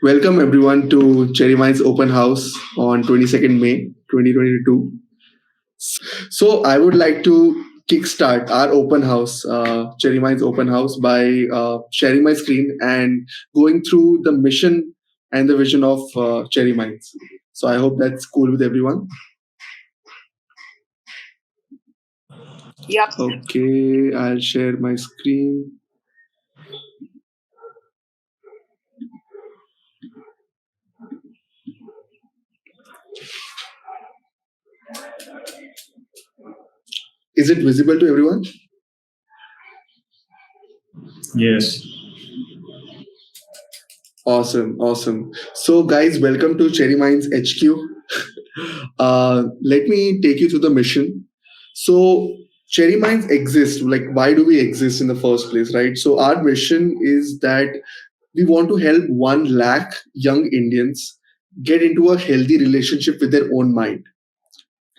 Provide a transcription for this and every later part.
Welcome everyone to CherryMinds Open House on 22nd May 2022. So I would like to kickstart our open house, CherryMinds Open House, by sharing my screen and going through the mission and the vision of CherryMinds. So I hope that's cool with everyone. Yep. Okay, I'll share my screen. Is it visible to everyone? Yes. Awesome. So, guys, welcome to CherryMinds HQ. Let me take you through the mission. So, CherryMinds exist. Like, why do we exist in the first place, right? So, our mission is that we want to help 1 lakh young Indians get into a healthy relationship with their own mind,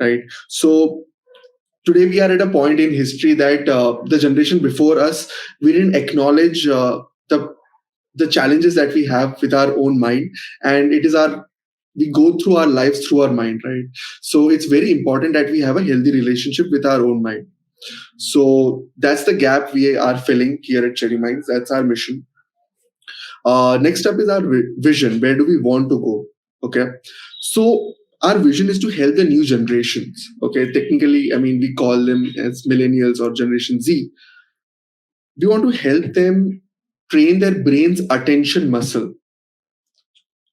right? So, today we are at a point in history that the generation before us, we didn't acknowledge the challenges that we have with our own mind, and it is our we go through our lives through our mind, right? So it's very important that we have a healthy relationship with our own mind. So that's the gap we are filling here at Cherry Minds. That's our mission. Next up is our vision. Where do we want to go? Okay, so our vision is to help the new generations. Okay, technically, I mean, we call them as millennials or Generation Z. We want to help them train their brain's attention muscle,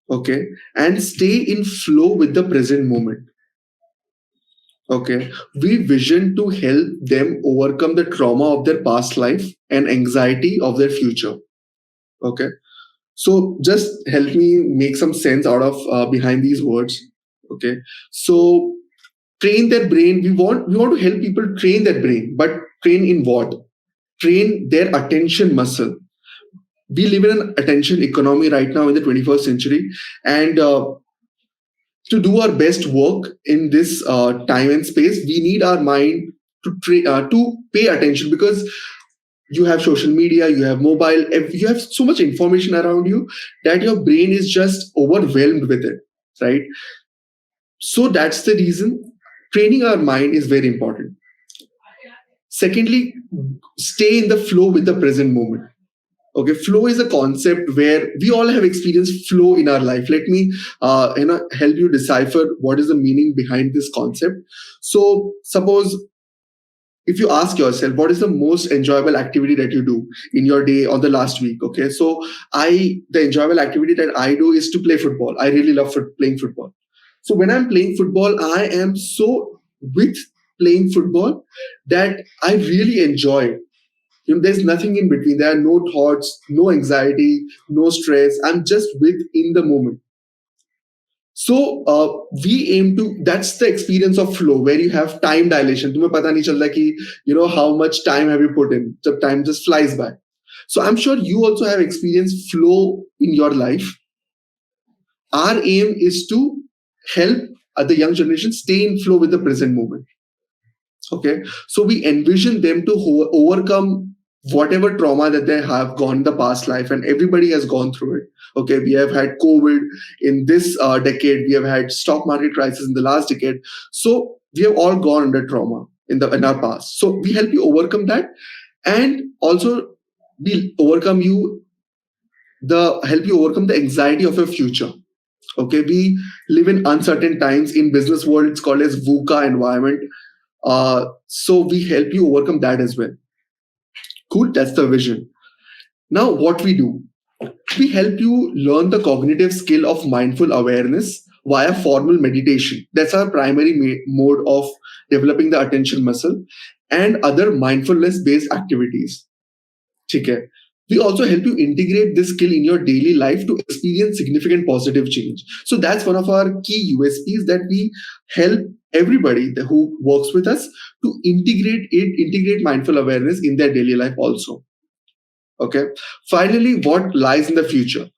okay, and stay in flow with the present moment. Okay, we vision to help them overcome the trauma of their past life and anxiety of their future. Okay, so just help me make some sense out of behind these words. Okay, so train their brain. We want to help people train their brain, but train in what? Train their attention muscle. We live in an attention economy right now in the 21st century, and to do our best work in this time and space, we need our mind to pay attention, because you have social media, you have mobile, you have so much information around you that your brain is just overwhelmed with it, right? So that's the reason training our mind is very important. Secondly, stay in the flow with the present moment. Okay, flow is a concept where we all have experienced flow in our life. Let me help you decipher what is the meaning behind this concept. So suppose if you ask yourself what is the most enjoyable activity that you do in your day or the last week. Okay, so the enjoyable activity that I do is to play football. I really love playing football. So when I'm playing football, I am so with playing football that I really enjoy it. There's nothing in between. There are no thoughts, no anxiety, no stress. I'm just within the moment. So we aim to, that's the experience of flow, where you have time dilation. तुम्हें पता नहीं चलता कि how much time have you put in. The time just flies by. So I'm sure you also have experienced flow in your life. Our aim is to help the young generation stay in flow with the present moment. Okay, so we envision them to overcome whatever trauma that they have gone in the past life, and everybody has gone through it. Okay, we have had COVID in this decade, we have had stock market crisis in the last decade. So we have all gone under trauma in our past. So we help you overcome that, and also we help you overcome the anxiety of your future. Okay, we live in uncertain times. In business world, it's called as VUCA environment. So we help you overcome that as well. Cool, that's the vision. Now, what we do, we help you learn the cognitive skill of mindful awareness via formal meditation. That's our primary mode of developing the attention muscle, and other mindfulness based activities. Okay. We also help you integrate this skill in your daily life to experience significant positive change. So that's one of our key USPs, that we help everybody who works with us to integrate mindful awareness in their daily life also. Okay. Finally, what lies in the future?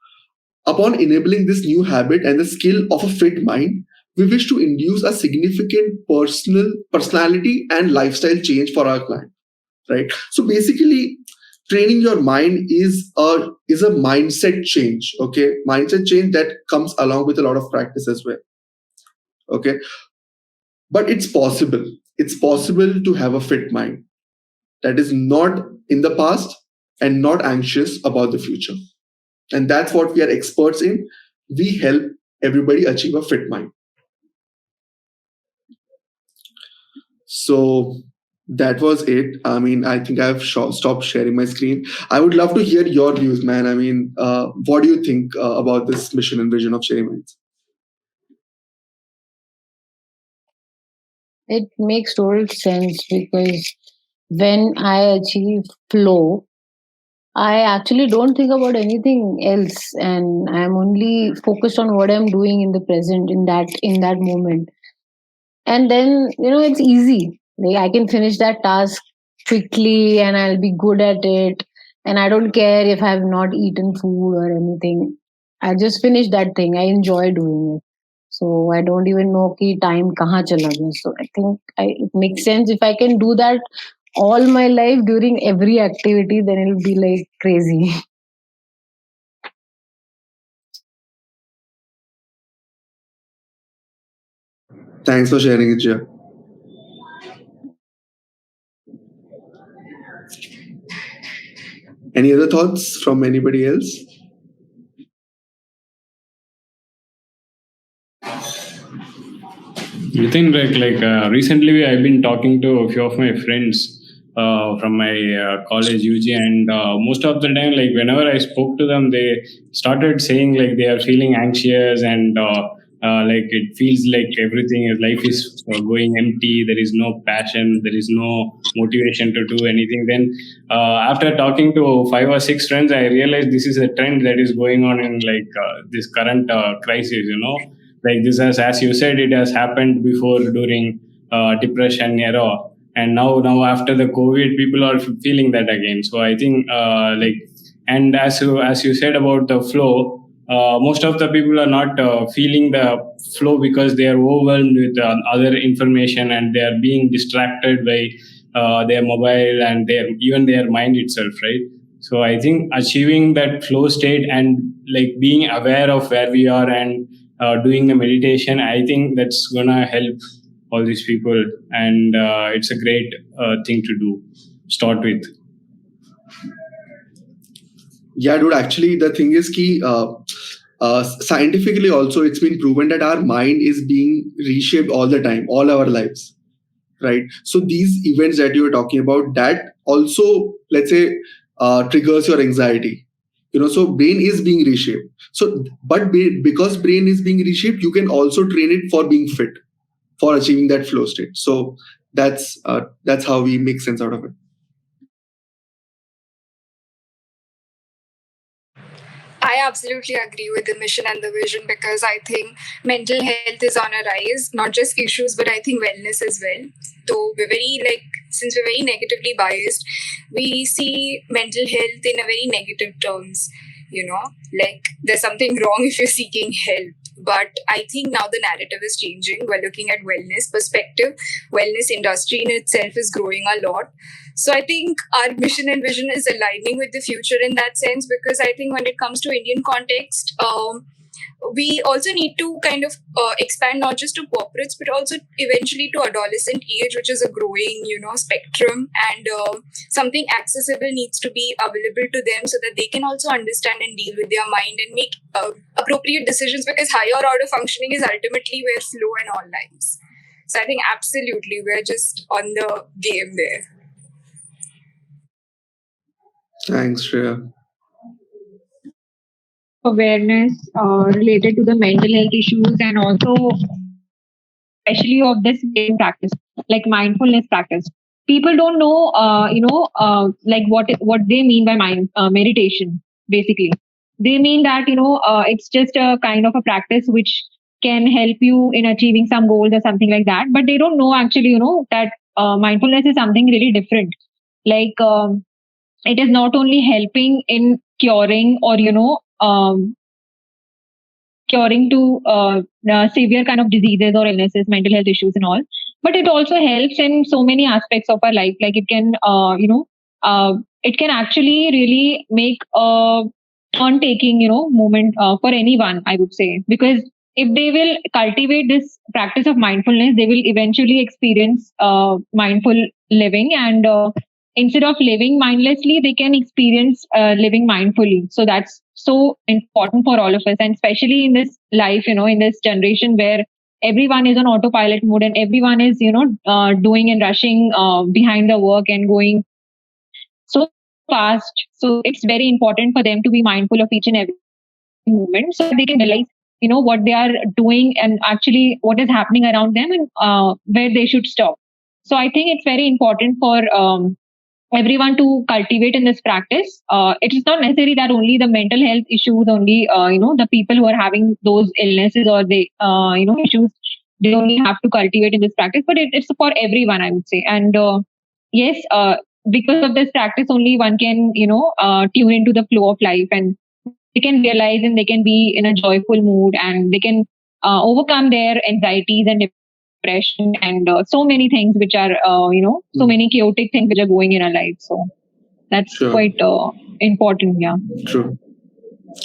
Upon enabling this new habit and the skill of a fit mind, we wish to induce a significant personality and lifestyle change for our client. Right. So basically, training your mind is a mindset change. Okay, mindset change that comes along with a lot of practice as well. Okay, but it's possible to have a fit mind that is not in the past and not anxious about the future. And that's what we are experts in. We help everybody achieve a fit mind. So that was it. I mean, I think I've stopped sharing my screen. I would love to hear your views, man. I mean, what do you think about this mission and vision of Cherry Minds? It makes total sense because when I achieve flow, I actually don't think about anything else, and I'm only focused on what I'm doing in the present, in that moment. And then it's easy. Like I can finish that task quickly, and I'll be good at it. And I don't care if I have not eaten food or anything. I just finish that thing. I enjoy doing it. So I don't even know ki time kahan chala gaya. So I think it makes sense if I can do that all my life during every activity, then it'll be like crazy. Thanks for sharing it, Jia. Any other thoughts from anybody else? You think recently I've been talking to a few of my friends from my college UG, and most of the time, like whenever I spoke to them, they started saying like they are feeling anxious, and like it feels like everything is life is going empty. There is no passion. There is no motivation to do anything. Then after talking to 5 or 6 friends, I realized this is a trend that is going on in this current crisis. Like this has, as you said, it has happened before during depression era, and now after the COVID, people are feeling that again. So I think and as you said about the flow, most of the people are not feeling the flow because they are overwhelmed with other information, and they are being distracted by their mobile and their mind itself, right? So I think achieving that flow state and like being aware of where we are and doing the meditation, I think that's gonna help all these people, and it's a great thing to do. Start with. Yeah, dude. Actually, the thing is, scientifically also, it's been proven that our mind is being reshaped all the time, all our lives, right? So these events that you were talking about, that also, let's say, triggers your anxiety. So brain is being reshaped. So, but because brain is being reshaped, you can also train it for being fit, for achieving that flow state. So that's how we make sense out of it. I absolutely agree with the mission and the vision because I think mental health is on a rise, not just issues, but I think wellness as well. So we're very since we're very negatively biased, we see mental health in a very negative terms. Like there's something wrong if you're seeking help. But I think now the narrative is changing. We're looking at wellness perspective. Wellness industry in itself is growing a lot. So I think our mission and vision is aligning with the future in that sense because I think when it comes to Indian context, we also need to kind of expand not just to corporates but also eventually to adolescent age, which is a growing spectrum, and something accessible needs to be available to them so that they can also understand and deal with their mind and make appropriate decisions, because higher order functioning is ultimately where flow and all lies. So I think absolutely we're just on the game there. Thanks, Shreya. Awareness related to the mental health issues, and also especially of this practice, like mindfulness practice. People don't know, like what they mean by meditation. Basically, they mean that it's just a kind of a practice which can help you in achieving some goals or something like that. But they don't know actually, that mindfulness is something really different. Like it is not only helping in curing or curing to severe kind of diseases or illnesses, mental health issues, and all. But it also helps in so many aspects of our life. Like it can, it can actually really make a turn taking, moment for anyone, I would say. Because if they will cultivate this practice of mindfulness, they will eventually experience mindful living. And instead of living mindlessly, they can experience living mindfully. So that's so important for all of us. And especially in this life, in this generation where everyone is on autopilot mode and everyone is, doing and rushing behind the work and going so fast. So it's very important for them to be mindful of each and every moment so that they can realize, what they are doing and actually what is happening around them, and where they should stop. So I think it's very important for everyone to cultivate in this practice. It is not necessary that only the mental health issues, only the people who are having those illnesses or the issues, they only have to cultivate in this practice. But it's for everyone, I would say. And yes, because of this practice, only one can tune into the flow of life, and they can realize and they can be in a joyful mood, and they can overcome their anxieties and depression and so many things which are so many chaotic things which are going in our lives. So that's Sure. quite important. Yeah. True.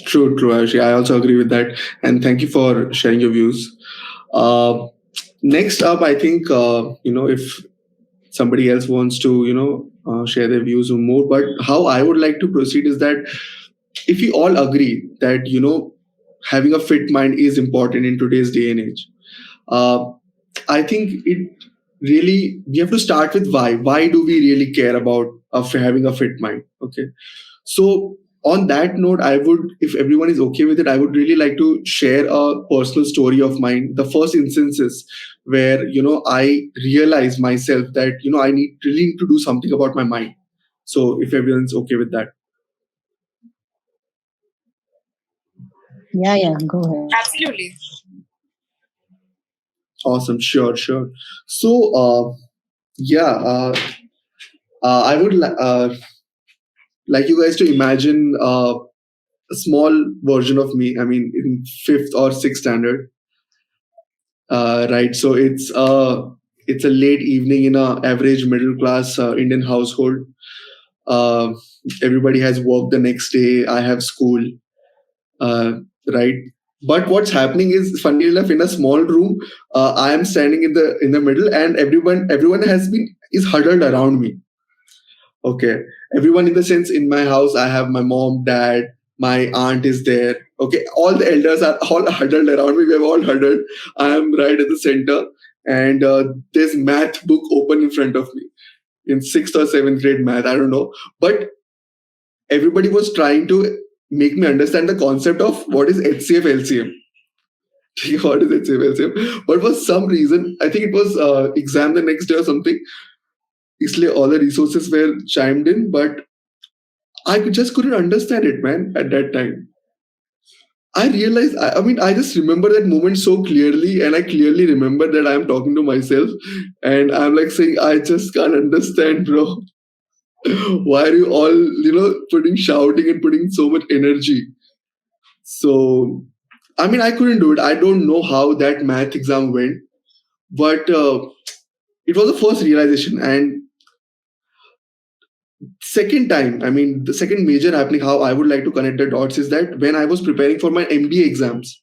True, Actually, I also agree with that. And thank you for sharing your views. Uh, Next up, I think, if somebody else wants to, share their views or more, but how I would like to proceed is that if we all agree that, having a fit mind is important in today's day and age, uh, I think it really, we have to start with why. Why do we really care about having a fit mind? Okay. So on that note, I would, if everyone is okay with it, I would really like to share a personal story of mine. The first instances where, I realized myself that, I really need to do something about my mind. So if everyone's okay with that. Yeah, go ahead. Absolutely. Awesome. Sure. So, yeah, I would like you guys to imagine a small version of me. I mean, in fifth or sixth standard, right? So it's a late evening in a average middle class Indian household. Uh, Everybody has work the next day. I have school, uh, right? But what's happening is, funny enough, in a small room, I am standing in the middle, and everyone is huddled around me. Okay, everyone in the sense, in my house, I have my mom, dad, my aunt is there. Okay, all the elders are all huddled around me. We have all huddled. I am right at the center, and there's math book open in front of me in sixth or seventh grade math. I don't know, but everybody was trying to make me understand the concept of what is HCF LCM. What is HCF LCM? But for some reason, I think it was exam the next day or something. Isliye all the resources were chimed in, but just couldn't understand it, man, at that time. I realized, I mean, I just remember that moment so clearly, and I clearly remember that I'm talking to myself, and I'm like saying, I just can't understand, bro. Why are you all, shouting and putting so much energy? So, I mean, I couldn't do it. I don't know how that math exam went, but it was the first realization. And second time, I mean, the second major happening, how I would like to connect the dots is that when I was preparing for my MBA exams,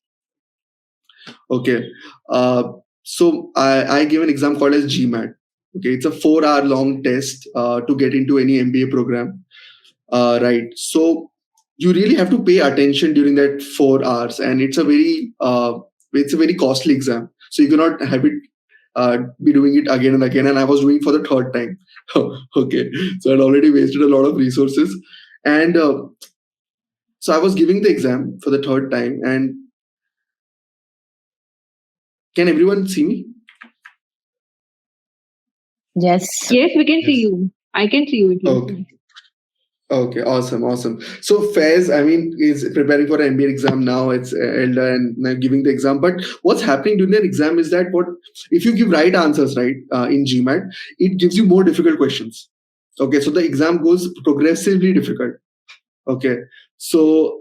okay, uh, so I gave an exam called as GMAT. Okay, it's a 4 hour long test to get into any MBA program, right? So you really have to pay attention during that 4 hours, and it's a very costly exam. So you cannot have it be doing it again and again. And I was doing it for the third time. Okay, so I'd already wasted a lot of resources, and so I was giving the exam for the third time. And can everyone see me? Yes. Yes, we can see you. I can see you. Okay. Okay, awesome. So Faiz, I mean, is preparing for an MBA exam now. It's elder and now giving the exam. But what's happening during the exam is that what if you give right answers, right, in GMAT, it gives you more difficult questions. Okay, so the exam goes progressively difficult. Okay, so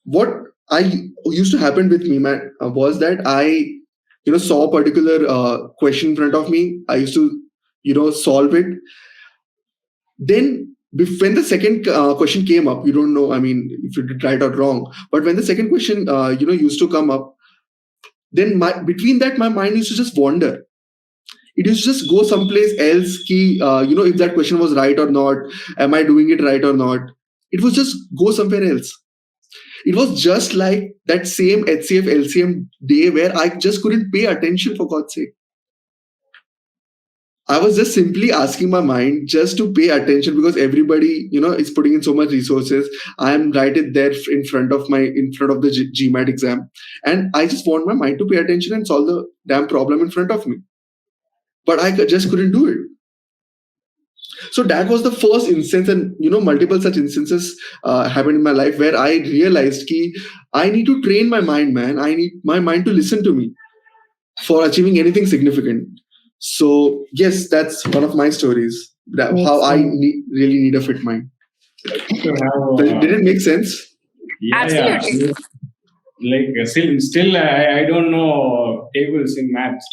what I used to happen with me, man, was that I, saw a particular question in front of me. I used to, solve it, Then when the second question came up, you don't know, I mean, if you did right or wrong, but when the second question used to come up, then between that my mind used to just wander. It used to just go someplace else. If that question was right or not, am I doing it right or not? It was just go somewhere else. It was just like that same HCF LCM day where I just couldn't pay attention, for God's sake. I was just simply asking my mind just to pay attention because everybody, is putting in so much resources. I am right there in front of the GMAT exam, and I just want my mind to pay attention and solve the damn problem in front of me. But I just couldn't do it. So that was the first instance, and multiple such instances happened in my life where I realized that I need to train my mind, man. I need my mind to listen to me for achieving anything significant. So yes, that's one of my stories. How I really need a fit mind. Did it make sense? Yeah, Absolutely. Like still I don't know tables in maths.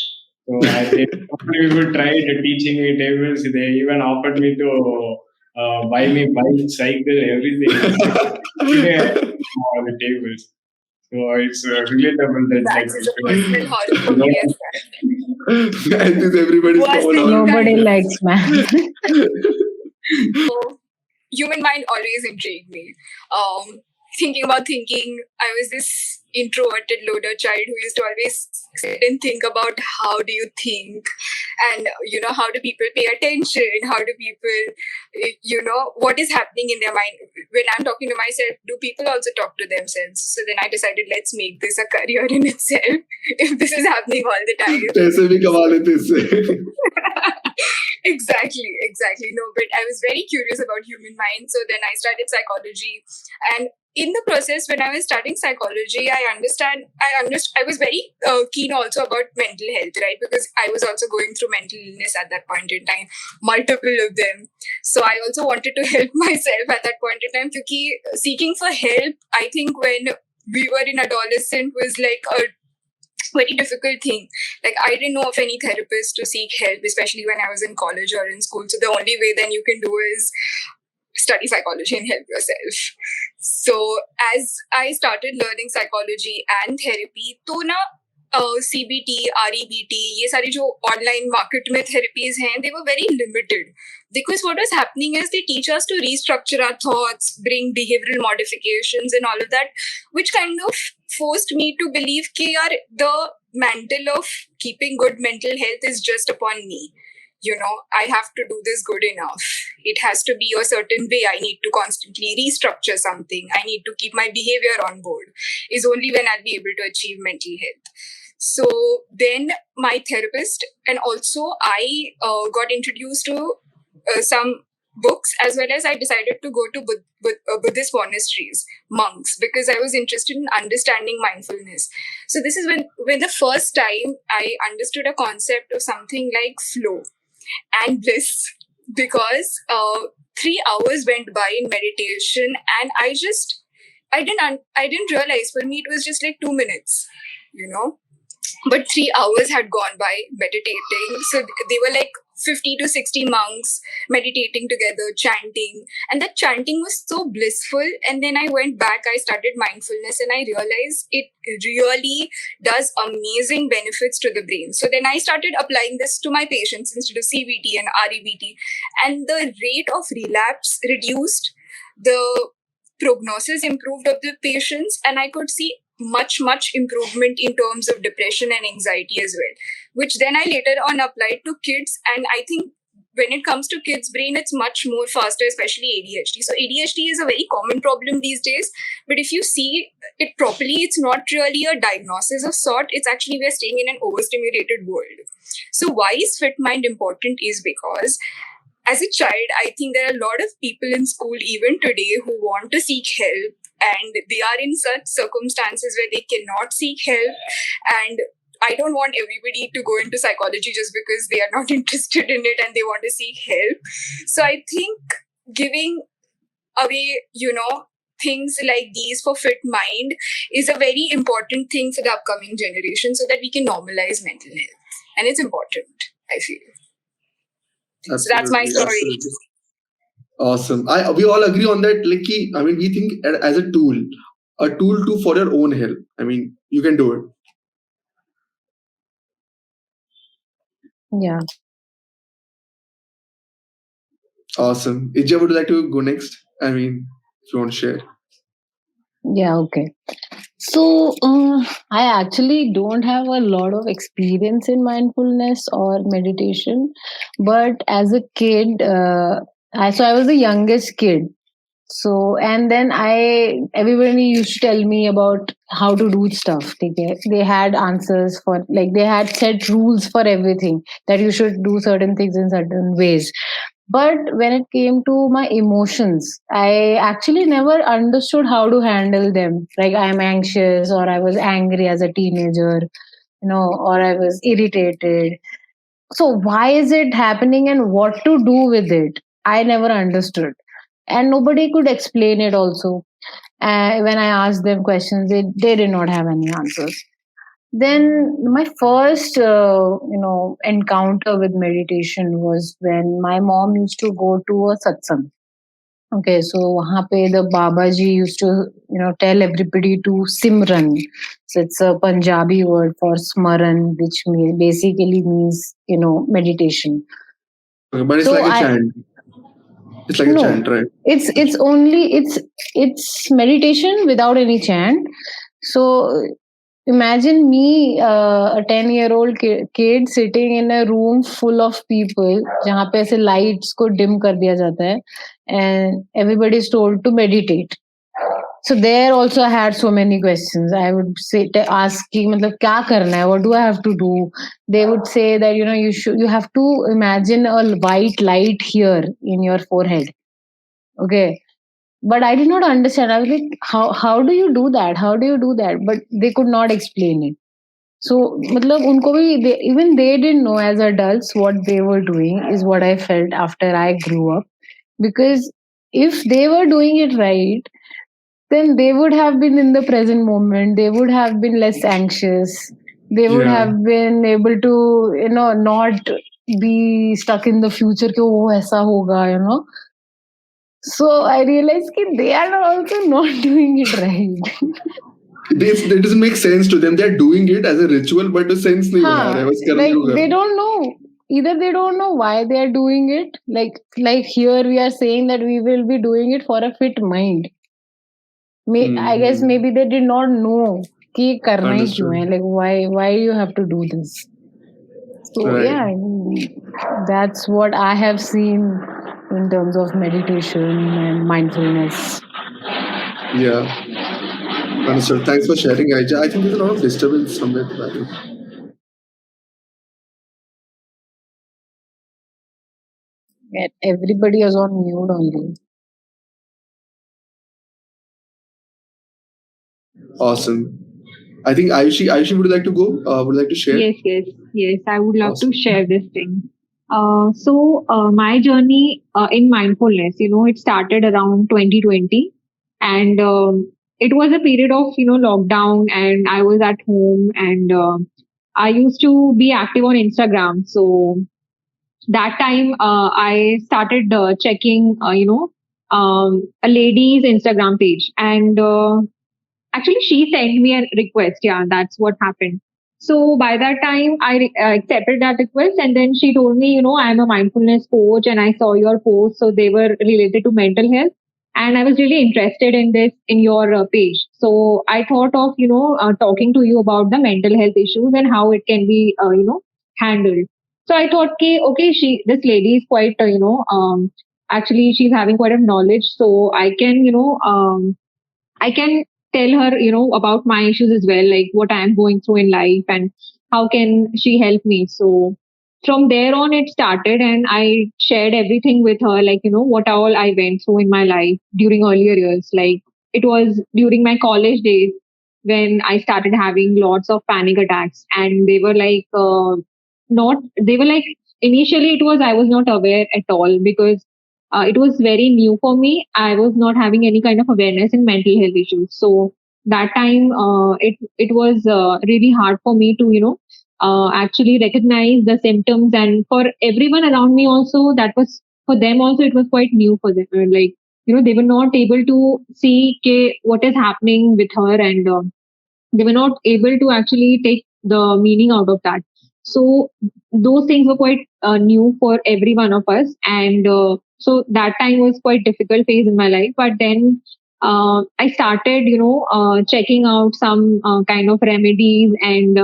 So people tried teaching me tables. They even offered me to buy me bike, cycle, everything. Today I don't know the tables. So it's relatable that That is a personal horror for me as well. I think everybody's Worst common thing horror. Nobody likes math. So, human mind always intrigued me. Thinking, I was this introverted loader child who used to always sit and think about how do you think, and how do people pay attention, how do people, what is happening in their mind. When I'm talking to myself, do people also talk to themselves? So then I decided, let's make this a career in itself if this is happening all the time. पैसे भी कमा लेते इससे. Exactly. No, but I was very curious about human mind. So then I started psychology. And in the process, when I was studying psychology, I was very keen also about mental health, right? Because I was also going through mental illness at that point in time, multiple of them. So I also wanted to help myself at that point in time. Because seeking for help, I think when we were in adolescent was like a very difficult thing. Like, I didn't know of any therapist to seek help, especially when I was in college or in school. So the only way then you can do is study psychology and help yourself. So as I started learning psychology and therapy, तो ना CBT, REBT, ये सारी जो online market में therapies हैं, they were very limited. Because what was happening is they teach us to restructure our thoughts, bring behavioral modifications and all of that, which kind of forced me to believe that the mantle of keeping good mental health is just upon me. I have to do this good enough. It has to be a certain way. I need to constantly restructure something. I need to keep my behavior on board. Is only when I'll be able to achieve mental health. So then my therapist, and also I got introduced to some books, as well as I decided to go to Buddhist monasteries, monks, because I was interested in understanding mindfulness. So this is when the first time I understood a concept of something like flow and bliss, because 3 hours went by in meditation, and I didn't realize. For me, it was just like 2 minutes, but 3 hours had gone by meditating. So they were like 50 to 60 monks meditating together, chanting. And that chanting was so blissful. And then I went back, I studied mindfulness, and I realized it really does amazing benefits to the brain. So then I started applying this to my patients instead of CBT and REBT. And the rate of relapse reduced, the prognosis improved of the patients, and I could see much improvement in terms of depression and anxiety as well, which then I later on applied to kids. And I think when it comes to kids' brain, it's much more faster, especially ADHD. So ADHD is a very common problem these days, but if you see it properly, it's not really a diagnosis of sort. It's actually we're staying in an overstimulated world. So why is fit mind important is because as a child, I think there are a lot of people in school even today who want to seek help, and they are in such circumstances where they cannot seek help. And I don't want everybody to go into psychology just because they are not interested in it and they want to seek help. So I think giving away, things like these for fit mind is a very important thing for the upcoming generation, so that we can normalize mental health. And it's important, I feel. Absolutely, so that's my story. absolutely. Awesome. We all agree on that. Like, I mean, we think as a tool to for your own help. I mean, you can do it. Yeah. Awesome. Ija, would you like to go next? I mean, if you want to share. Yeah. Okay. So, I actually don't have a lot of experience in mindfulness or meditation, but as a kid, I was the youngest kid. So, and then everybody used to tell me about how to do stuff. They had answers for, like, they had set rules for everything, that you should do certain things in certain ways. But when it came to my emotions, I actually never understood how to handle them. Like, I'm anxious, or I was angry as a teenager, or I was irritated. So, why is it happening and what to do with it? I never understood. And nobody could explain it also. When I asked them questions, they did not have any answers. Then my first, encounter with meditation was when my mom used to go to a satsang. Okay, so wahan pe the Babaji used to, tell everybody to simran. So it's a Punjabi word for smaran, which basically means, meditation. Okay, but it's So like a I chant. It's like a no, chant, right? it's meditation without any chant. So imagine me, a 10-year-old kid sitting in a room full of people, जहाँ पे ऐसे lights को dim कर दिया जाता है, and everybody is told to meditate. So there also I had so many questions. I would say to ask कि मतलब क्या करना है? What do I have to do? They would say that you have to imagine a white light here in your forehead. Okay, but I did not understand. I was like, how do you do that? How do you do that? But they could not explain it. So मतलब उनको भी even they didn't know as adults what they were doing, is what I felt after I grew up. Because if they were doing it right, then they would have been in the present moment. They would have been less anxious. They would Yeah. have been able to, not be stuck in the future कि वो ऐसा होगा. So I realized that they are also not doing it right. It doesn't make sense to them. They're doing it as a ritual, but the sense नहीं बना रहा है. बस कर Like लो they कर. don't know. Either they don't know why they are doing it. Like here we are saying that we will be doing it for a fit mind. I guess maybe they did not know कि ये करना ही क्यों है. Understood. Like why you have to do this. So Right. yeah, that's what I have seen in terms of meditation and mindfulness. Yeah. Understood. Thanks for sharing, Aija. I think there's a lot of disturbance somewhere. Everybody is on mute only. Awesome. I think Ayushi would like to go. Would like to share. Yes. I would love to Awesome. share this thing. My journey in mindfulness, it started around 2020, and it was a period of lockdown, and I was at home, and I used to be active on Instagram. So that time, I started checking, a lady's Instagram page, and actually, she sent me a request. Yeah, that's what happened. So by that time, I accepted that request, and then she told me, I'm a mindfulness coach, and I saw your posts, so they were related to mental health, and I was really interested in this in your page. So I thought of, talking to you about the mental health issues and how it can be, handled. So I thought, okay, this lady is quite, actually she's having quite a knowledge, so I can, I can tell her, about my issues as well, like what I am going through in life and how can she help me. So from there on, it started, and I shared everything with her, like, what all I went through in my life during earlier years. Like, it was during my college days when I started having lots of panic attacks, and they were like, they were like, initially it was, I was not aware at all because it was very new for me. I was not having any kind of awareness in mental health issues. So that time, it was really hard for me to actually recognize the symptoms, and for everyone around me also that was for them also it was quite new for them. Like, they were not able to see what is happening with her, and they were not able to actually take the meaning out of that. So those things were quite new for every one of us, and so that time was quite difficult phase in my life. But then I started, checking out some kind of remedies, and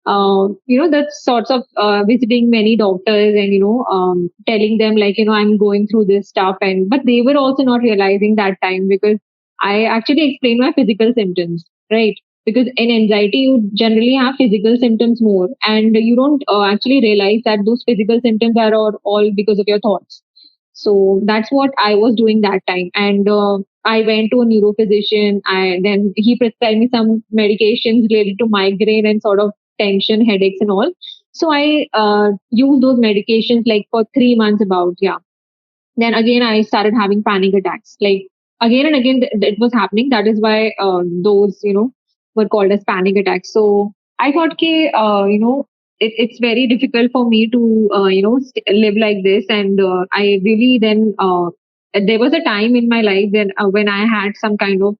that sorts of visiting many doctors, and telling them, like, I'm going through this stuff, and but they were also not realizing that time, because I actually explained my physical symptoms, right? Because in anxiety you generally have physical symptoms more, and you don't actually realize that those physical symptoms are all because of your thoughts. So that's what I was doing that time, and I went to a neurophysician. Then he prescribed me some medications related to migraine and sort of tension, headaches, and all. So I used those medications like for 3 months about, yeah. Then again I started having panic attacks, like again and again it was happening. That is why those were called as panic attacks. So I thought, okay, it's very difficult for me to live like this, and I really then there was a time in my life when I had some kind of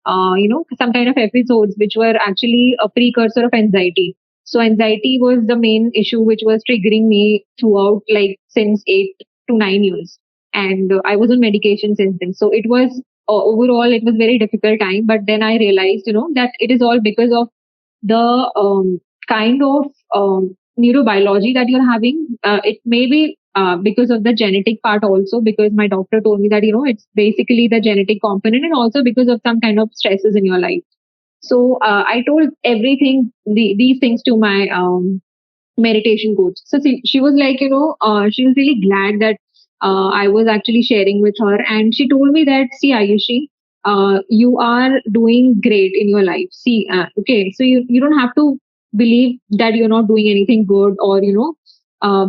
some kind of episodes which were actually a precursor of anxiety. So anxiety was the main issue which was triggering me throughout, like since 8 to 9 years, and I was on medication since then. So it was overall it was very difficult time. But then I realized, that it is all because of the kind of neurobiology that you're having. It may be because of the genetic part also, because my doctor told me that it's basically the genetic component, and also because of some kind of stresses in your life. So I told these things to my meditation coach. So she was like, she was really glad that I was actually sharing with her. And she told me that, see, Ayushi, you are doing great in your life. See, okay, so you don't have to believe that you're not doing anything good, or,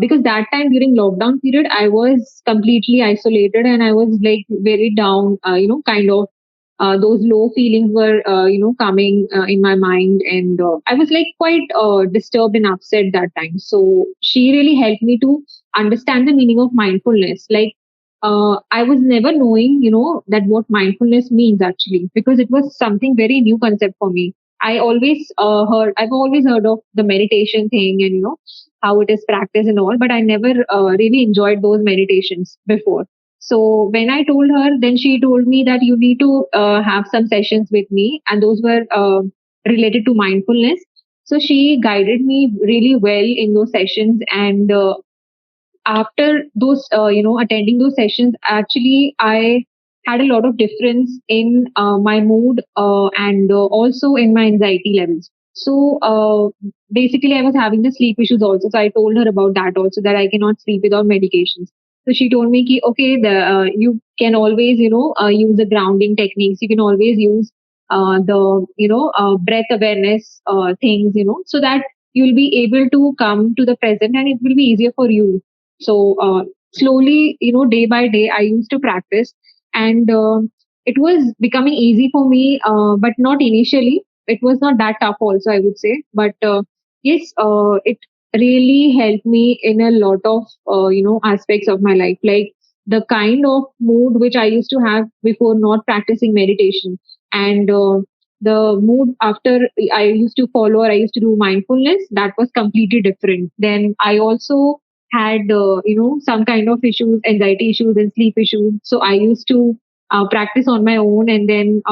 because that time during lockdown period, I was completely isolated, and I was like very down, kind of those low feelings were coming in my mind, and I was like quite disturbed and upset that time. So she really helped me to understand the meaning of mindfulness. Like I was never knowing that what mindfulness means actually, because it was something very new concept for me. I've always heard of the meditation thing, and how it is practiced and all, but I never really enjoyed those meditations before. So when I told her, then she told me that you need to have some sessions with me, and those were related to mindfulness. So she guided me really well in those sessions, and after those, attending those sessions, actually I had a lot of difference in my mood, and also in my anxiety levels. So basically, I was having the sleep issues also. So I told her about that also, that I cannot sleep without medications. So she told me, ki, okay, you can always, use the grounding techniques. You can always use the, breath awareness things, so that you'll be able to come to the present, and it will be easier for you. So slowly, day by day, I used to practice, and it was becoming easy for me, but not initially. It was not that tough, also, I would say. But yes, it really helped me in a lot of aspects of my life, like the kind of mood which I used to have before not practicing meditation, and the mood after I used to follow, or I used to do mindfulness, that was completely different. Then I also had some kind of issues, anxiety issues and sleep issues. So I used to practice on my own, and then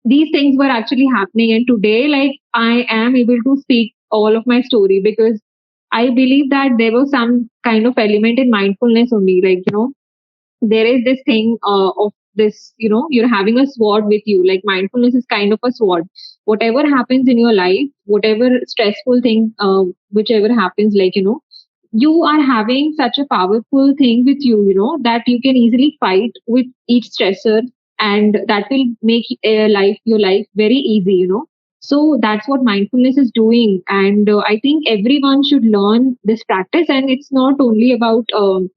these things were actually happening. And today, like, I am able to speak all of my story, because I believe that there was some kind of element in mindfulness only. Like, there is this thing of this, you're having a sword with you. Like, mindfulness is kind of a sword. Whatever happens in your life, whatever stressful thing, whichever happens, like, you are having such a powerful thing with you, that you can easily fight with each stressor, and that will make your life very easy, so that's what mindfulness is doing. And I think everyone should learn this practice. And it's not only about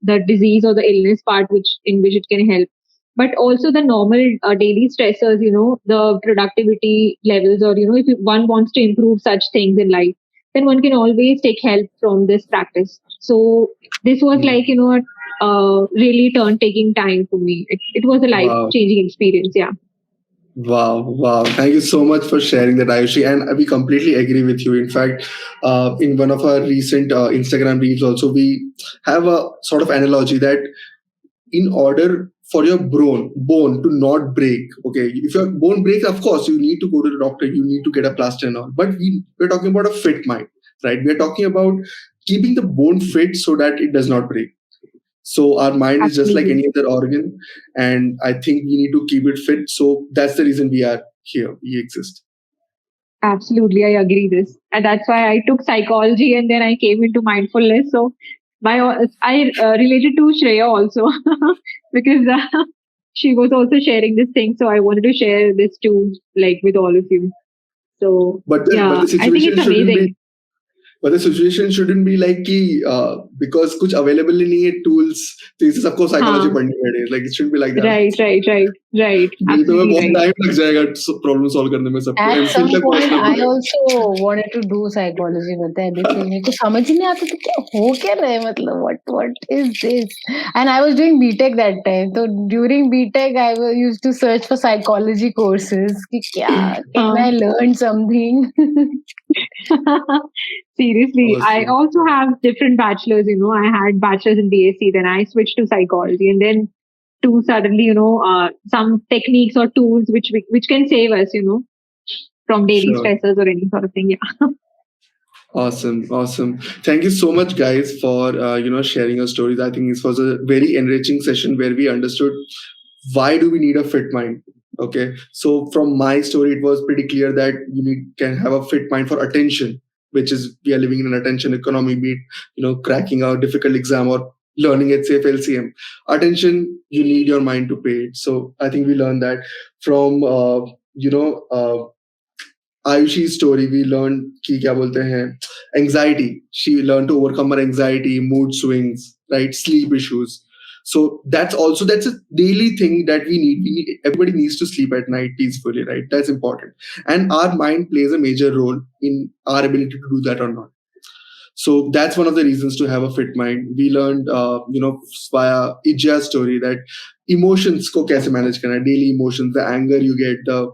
the disease or the illness part, which in which it can help, but also the normal daily stressors, the productivity levels, or if one wants to improve such things in life, then one can always take help from this practice. So this was like, really turned taking time for me. It was a life Wow. changing experience. Yeah. Wow. Thank you so much for sharing that, Ayushi. And we completely agree with you. In fact, in one of our recent Instagram reels, also, we have a sort of analogy that in order for your bone to not break, okay, if your bone breaks, of course, you need to go to the doctor, you need to get a plaster and all. But we're talking about a fit mind, right? We're talking about keeping the bone fit so that it does not break. So our mind is just like Absolutely. any other organ, and I think we need to keep it fit. So that's the reason we are here. We exist. Absolutely, I agree this, and that's why I took psychology and then I came into mindfulness. So I related to Shreya also because she was also sharing this thing. So I wanted to share this too, like with all of you. So But yeah, the I think situation it's shouldn't be. amazing. But the situation shouldn't be like कि because कुछ available ही नहीं है tools, तो इससे सबको psychology Huh. पढ़नी पड़े. Like it shouldn't be like that. Right. नहीं तो मैं Absolutely बहुत right. time लग जाएगा problem solve करने में सबको. At MPhil some तक point, पहुंचना I पड़ेगा. also wanted to do psychology, but then because मेरे को समझ ही नहीं आता था क्या हो क्या रहा है मतलब what is this? And I was doing BTech that time. So during BTech, used to search for psychology courses. कि क्या can I learn something? Seriously, I Awesome. also have different bachelors. I had bachelors in BSc, then I switched to psychology, and then to suddenly, some techniques or tools which can save us, from daily Sure. stressors or any sort of thing. Yeah. Awesome. Thank you so much, guys, for sharing your stories. I think this was a very enriching session where we understood why do we need a fit mind. Okay, so from my story, it was pretty clear that can have a fit mind for attention, which is we are living in an attention economy. Be it cracking a difficult exam or learning at safe LCM. Attention, you need your mind to pay it. So I think we learned that from Ayushi's story, we learned कि क्या बोलते हैं anxiety. She learned to overcome her anxiety, mood swings, right, sleep issues. So that's a daily thing that we need. Everybody needs to sleep at night peacefully, right? That's important, and our mind plays a major role in our ability to do that or not. So that's one of the reasons to have a fit mind. We learned, via Ijja's story that emotions ko kaise manage karna, daily emotions, the anger you get, the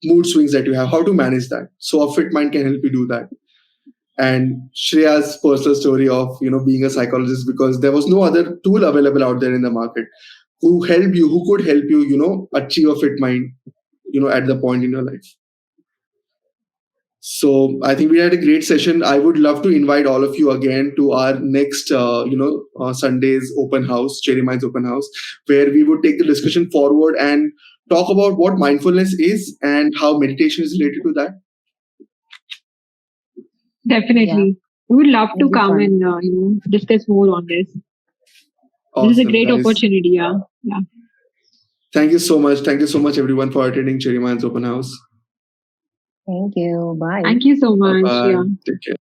mood swings that you have, how to manage that. So a fit mind can help you do that. And Shreya's personal story of being a psychologist because there was no other tool available out there in the market who could help you achieve a fit mind at the point in your life. So I think we had a great session. I would love to invite all of you again to our next, Sunday's open house, Cherry Minds open house, where we would take the discussion forward and talk about what mindfulness is and how meditation is related to that. Definitely. We would love to It'll be come fun. and discuss more on this. This is a Awesome, great guys. opportunity. Yeah. Thank you so much. Thank you so much, everyone, for attending Cherry Minds open house. Thank you. Bye. Thank you so much. Bye. Yeah. Take care.